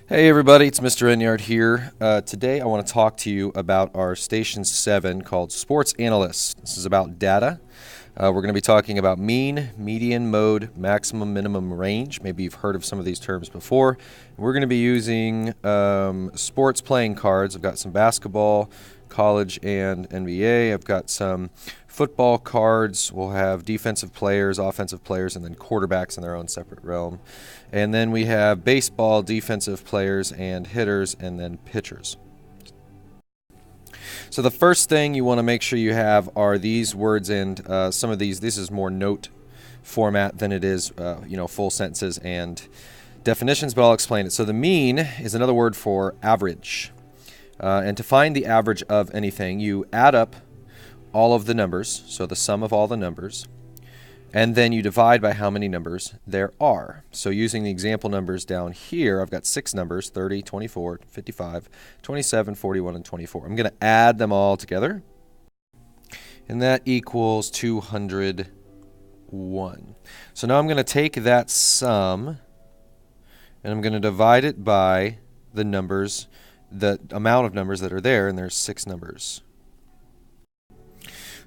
Hey everybody, it's Mr. Enyard here. Today I want to talk to you about our Station 7 called Sports Analyst. This is about data. We're going to be talking about mean, median, mode, maximum, minimum, range. Maybe you've heard of some of these terms before. We're going to be using sports playing cards. I've got some basketball, college, and NBA. I've got some football cards. We'll have defensive players, offensive players, and then quarterbacks in their own separate realm. And then we have baseball, defensive players, and hitters, and then pitchers. So the first thing you want to make sure you have are these words, and some of these. This is more note format than it is, full sentences and definitions, but I'll explain it. So the mean is another word for average. And to find the average of anything, you add up all of the numbers, so the sum of all the numbers, and then you divide by how many numbers there are. So using the example numbers down here, I've got 6 numbers, 30, 24, 55, 27, 41, and 24. I'm going to add them all together, and that equals 201. So now I'm going to take that sum, and I'm going to divide it by the numbers, the amount of numbers that are there, and there's 6 numbers.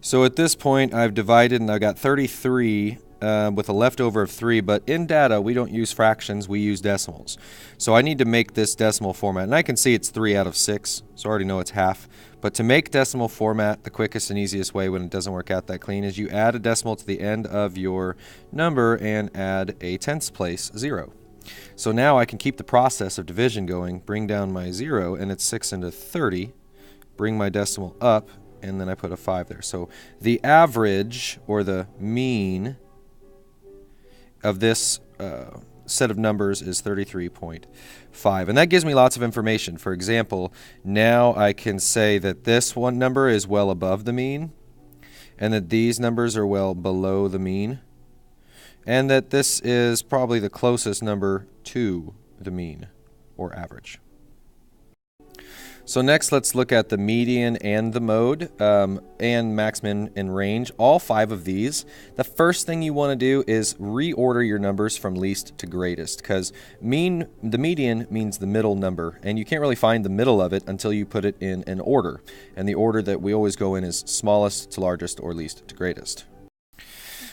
So at this point, I've divided, and I've got 33 with a leftover of 3, but in data, we don't use fractions, we use decimals. So I need to make this decimal format, and I can see it's 3 out of 6, so I already know it's half. But to make decimal format, the quickest and easiest way when it doesn't work out that clean is you add a decimal to the end of your number and add a tenths place 0. So now I can keep the process of division going, bring down my 0, and it's 6 into 30, bring my decimal up, and then I put a 5 there. So the average, or the mean, of this set of numbers is 33.5. And that gives me lots of information. For example, now I can say that this one number is well above the mean, and that these numbers are well below the mean, and that this is probably the closest number to the mean, or average. So next, let's look at the median and the mode, and max, min, and range. All 5 of these. The first thing you want to do is reorder your numbers from least to greatest, because the median means the middle number, and you can't really find the middle of it until you put it in an order. And the order that we always go in is smallest to largest, or least to greatest.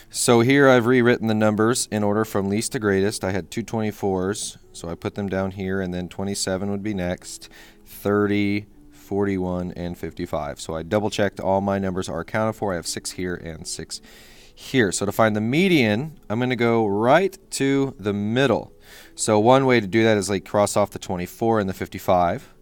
So here I've rewritten the numbers in order from least to greatest. I had 2 24s, so I put them down here, and then 27 would be next, 30, 41, and 55. So I double-checked all my numbers are accounted for. I have 6 here and 6 here. So to find the median, I'm going to go right to the middle. So one way to do that is like cross off the 24 and the 55,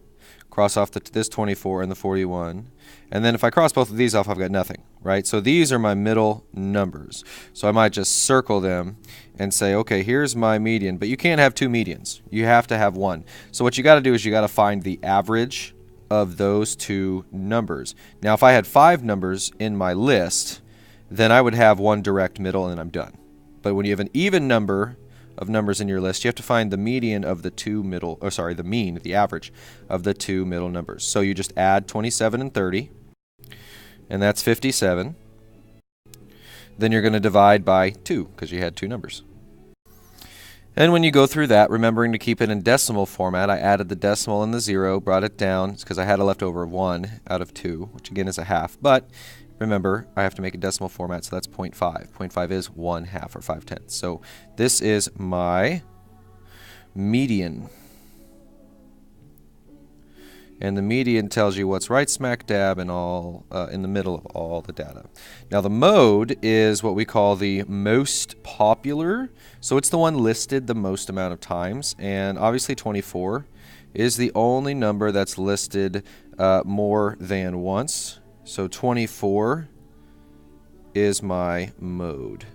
cross off this 24 and the 41, and then if I cross both of these off, I've got nothing, right? So these are my middle numbers. So I might just circle them and say, okay, here's my median, but you can't have 2 medians. You have to have 1. So what you got to do is you got to find the average of those 2 numbers. Now, if I had 5 numbers in my list, then I would have 1 direct middle and I'm done. But when you have an even number of numbers in your list, you have to find the median of the 2 middle, the mean, the average of the 2 middle numbers. So you just add 27 and 30, and that's 57. Then you're going to divide by 2, because you had 2 numbers. And when you go through that, remembering to keep it in decimal format, I added the decimal and the 0, brought it down. It's because I had a leftover of 1 out of 2, which again is a half. But remember, I have to make a decimal format, so that's 0.5. 0.5 is 1/2 or 5/10. So this is my median. And the median tells you what's right smack dab in the middle of all the data. Now the mode is what we call the most popular. So it's the one listed the most amount of times. And obviously 24 is the only number that's listed more than once. So 24 is my mode.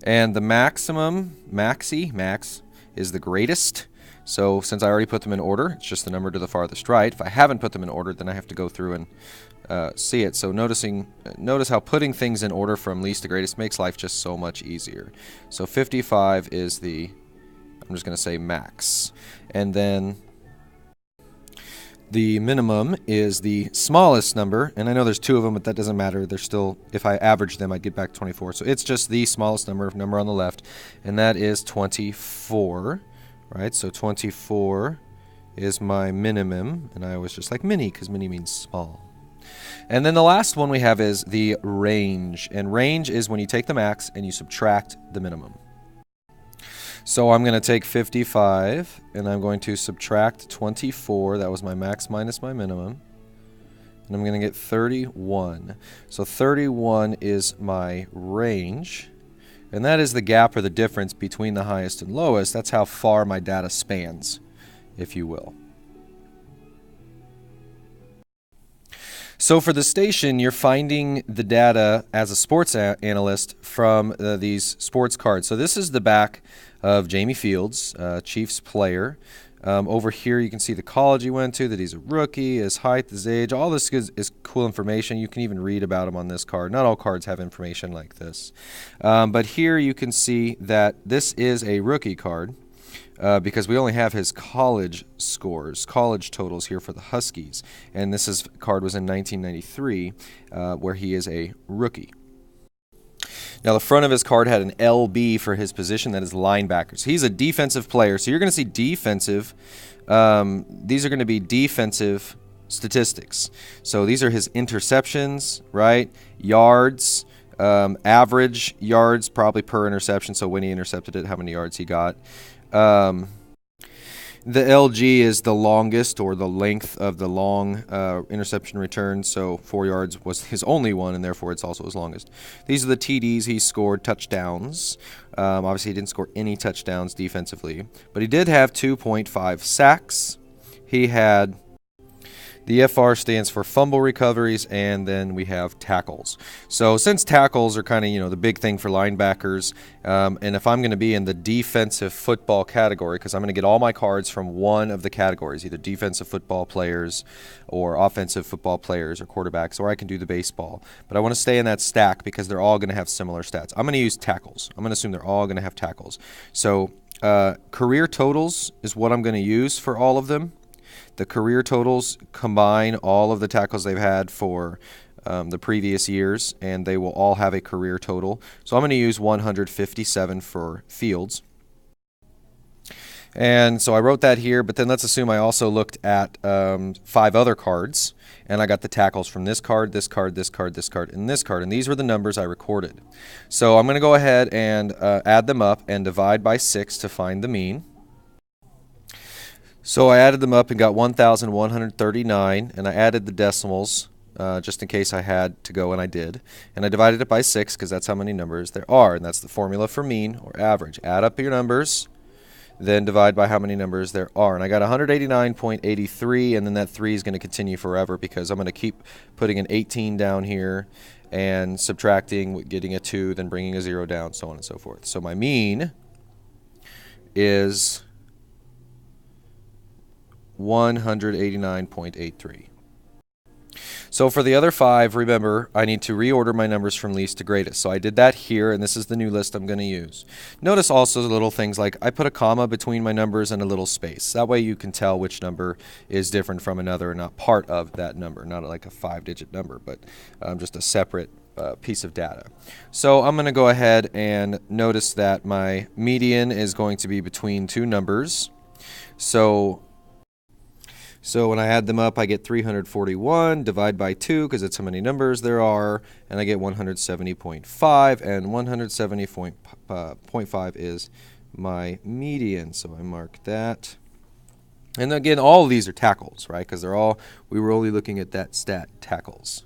And the maximum, max, is the greatest. So since I already put them in order, it's just the number to the farthest right. If I haven't put them in order, then I have to go through and see it. So notice how putting things in order from least to greatest makes life just so much easier. So 55 is I'm just going to say max. And then the minimum is the smallest number, and I know there's 2 of them, but that doesn't matter. They're still, if I average them, I'd get back 24. So it's just the smallest number on the left, and that is 24. right? So 24 is my minimum, and I always just like mini because mini means small. And then the last one we have is the range, and range is when you take the max and you subtract the minimum. So I'm going to take 55 and I'm going to subtract 24, that was my max minus my minimum, and I'm going to get 31. So 31 is my range. And that is the gap or the difference between the highest and lowest. That's how far my data spans, if you will. So for the station, you're finding the data as a sports analyst from these sports cards. So this is the back of Jamie Fields, Chiefs player. Over here you can see the college he went to, that he's a rookie, his height, his age. All this is cool information. You can even read about him on this card. Not all cards have information like this. But here you can see that this is a rookie card because we only have his college scores, college totals here for the Huskies. And this card was in 1993 where he is a rookie. Now, the front of his card had an LB for his position, that is linebacker. So he's a defensive player. So you're going to see defensive. These are going to be defensive statistics. So these are his interceptions, right? Yards, average yards probably per interception. So when he intercepted it, how many yards he got. The LG is the longest, or the length of the long interception return, so 4 yards was his only one, and therefore it's also his longest. These are the TDs he scored, touchdowns. Obviously, he didn't score any touchdowns defensively, but he did have 2.5 sacks. He had... The FR stands for fumble recoveries, and then we have tackles. So since tackles are kind of, the big thing for linebackers, and if I'm going to be in the defensive football category, because I'm going to get all my cards from one of the categories, either defensive football players or offensive football players or quarterbacks, or I can do the baseball. But I want to stay in that stack because they're all going to have similar stats. I'm going to use tackles. I'm going to assume they're all going to have tackles. So career totals is what I'm going to use for all of them. The career totals combine all of the tackles they've had for the previous years, and they will all have a career total. So I'm going to use 157 for Fields. And so I wrote that here, but then let's assume I also looked at 5 other cards, and I got the tackles from this card, this card, this card, this card, and this card. And these were the numbers I recorded. So I'm going to go ahead and add them up and divide by 6 to find the mean. So I added them up and got 1,139, and I added the decimals just in case I had to go, and I did. And I divided it by 6 because that's how many numbers there are, and that's the formula for mean or average. Add up your numbers, then divide by how many numbers there are. And I got 189.83, and then that 3 is going to continue forever because I'm going to keep putting an 18 down here and subtracting, getting a 2, then bringing a 0 down, so on and so forth. So my mean is 189.83. So for the other 5, remember, I need to reorder my numbers from least to greatest. So I did that here, and this is the new list I'm going to use. Notice also the little things like I put a comma between my numbers and a little space. That way you can tell which number is different from another and not part of that number. Not like a 5-digit number, but just a separate piece of data. So I'm going to go ahead and notice that my median is going to be between 2 numbers. So when I add them up, I get 341, divide by 2, because that's how many numbers there are, and I get 170.5, and 170.5 is my median, so I mark that. And again, all of these are tackles, right, because we were only looking at that stat, tackles.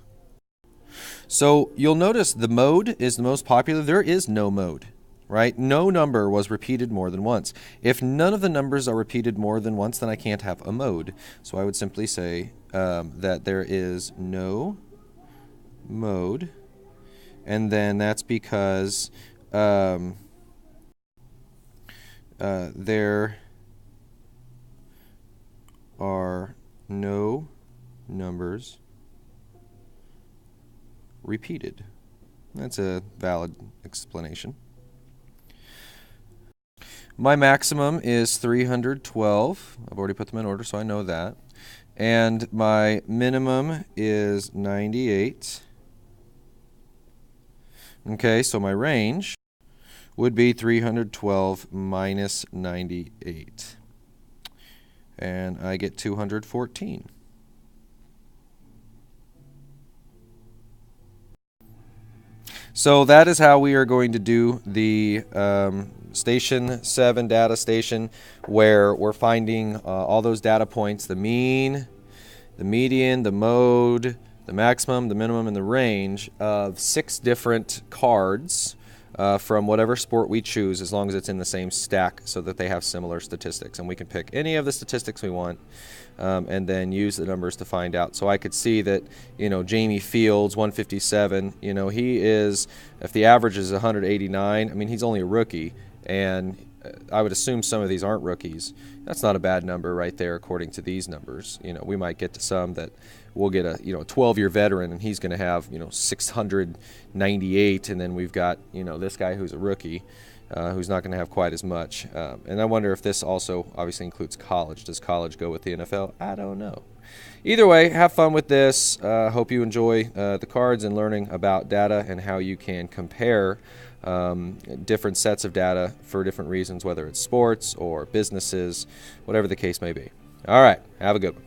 So you'll notice the mode is the most popular. There is no mode. Right? No number was repeated more than once. If none of the numbers are repeated more than once, then I can't have a mode. So I would simply say that there is no mode, and then that's because there are no numbers repeated. That's a valid explanation. My maximum is 312. I've already put them in order, so I know that. And my minimum is 98. Okay, so my range would be 312 minus 98. and I get 214. So that is how we are going to do the Station 7 data station, where we're finding all those data points, the mean, the median, the mode, the maximum, the minimum, and the range of 6 different cards from whatever sport we choose, as long as it's in the same stack so that they have similar statistics. And we can pick any of the statistics we want and then use the numbers to find out. So I could see that, Jamie Fields, 157, he is, if the average is 189, I mean, he's only a rookie, and I would assume some of these aren't rookies. That's not a bad number right there according to these numbers. We might get to some that we'll get a 12-year veteran, and he's going to have 698, and then we've got this guy who's a rookie who's not going to have quite as much. And I wonder if this also obviously includes college. Does college go with the NFL? I don't know. Either way, have fun with this. Hope you enjoy the cards and learning about data and how you can compare different sets of data for different reasons, whether it's sports or businesses, whatever the case may be. All right, have a good one.